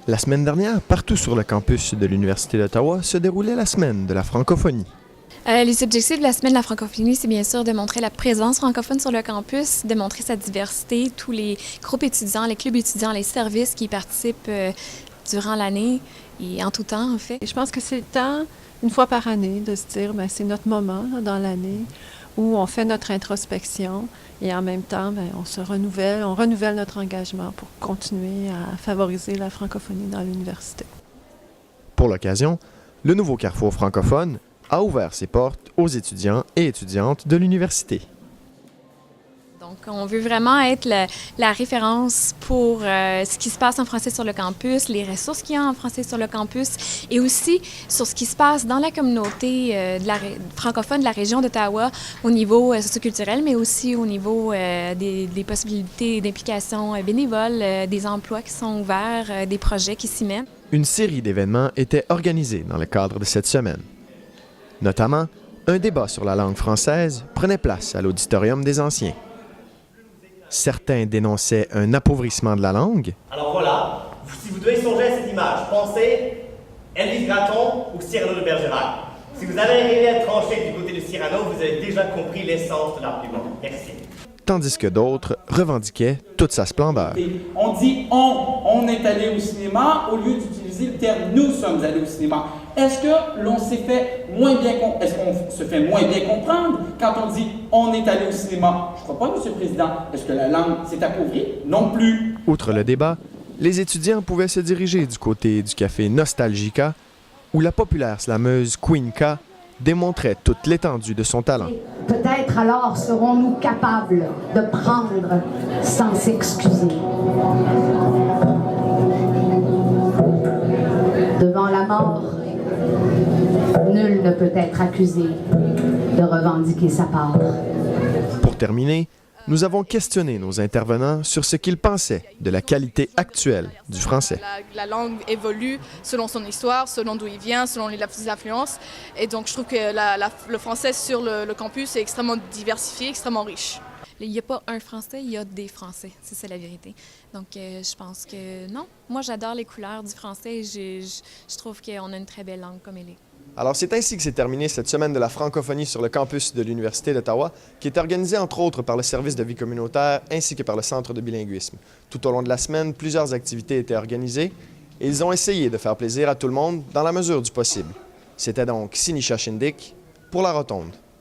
La semaine dernière, partout sur le campus de l'Université d'Ottawa se déroulait la semaine de la francophonie. Les objectifs de la semaine de la francophonie, c'est bien sûr de montrer la présence francophone sur le campus, de montrer sa diversité, tous les groupes étudiants, les clubs étudiants, les services qui y participent durant l'année et en tout temps, en fait. Et je pense que c'est le temps, une fois par année, de se dire bien, c'est notre moment là, dans l'année où on fait notre introspection et en même temps, bien, on renouvelle notre engagement pour continuer à favoriser la francophonie dans l'université. Pour l'occasion, le nouveau carrefour francophone a ouvert ses portes aux étudiants et étudiantes de l'université. Donc, on veut vraiment être la référence pour ce qui se passe en français sur le campus, les ressources qu'il y a en français sur le campus et aussi sur ce qui se passe dans la communauté francophone de la région d'Ottawa au niveau socioculturel, mais aussi au niveau des possibilités d'implication bénévole, des emplois qui sont ouverts, des projets qui s'y mènent. Une série d'événements était organisée dans le cadre de cette semaine. Notamment, un débat sur la langue française prenait place à l'Auditorium des Anciens. Certains dénonçaient un appauvrissement de la langue. Alors voilà, si vous devez songer à cette image, pensez Elvis Gratton ou Cyrano de Bergerac. Si vous avez arrivé à trancher du côté de Cyrano, vous avez déjà compris l'essence de l'argument. Merci. Tandis que d'autres revendiquaient toute sa splendeur. On dit on est allé au cinéma au lieu d'utiliser le terme nous sommes allés au cinéma. Est-ce que l'on s'est fait moins bien est-ce qu'on se fait moins bien comprendre quand on dit on est allé au cinéma? Je crois pas, M. le Président. Est-ce que la langue s'est appauvrie? Non plus. Outre le débat, les étudiants pouvaient se diriger du côté du café Nostalgica, où la populaire slameuse Queen K démontrait toute l'étendue de son talent. Peut-être alors serons-nous capables de prendre sans s'excuser. Devant la mort, nul ne peut être accusé de revendiquer sa part. Pour terminer, nous avons questionné nos intervenants sur ce qu'ils pensaient de la qualité actuelle du français. La langue évolue selon son histoire, selon d'où il vient, selon les influences. Et donc, je trouve que le français sur le campus est extrêmement diversifié, extrêmement riche. Il n'y a pas un français, il y a des français. C'est ça la vérité. Donc, je pense que non. Moi, j'adore les couleurs du français et je trouve qu'on a une très belle langue comme elle est. Alors, c'est ainsi que s'est terminée cette semaine de la francophonie sur le campus de l'Université d'Ottawa, qui est organisée entre autres par le service de vie communautaire ainsi que par le Centre de bilinguisme. Tout au long de la semaine, plusieurs activités étaient organisées et ils ont essayé de faire plaisir à tout le monde dans la mesure du possible. C'était donc Sinisha Shindik pour La Rotonde.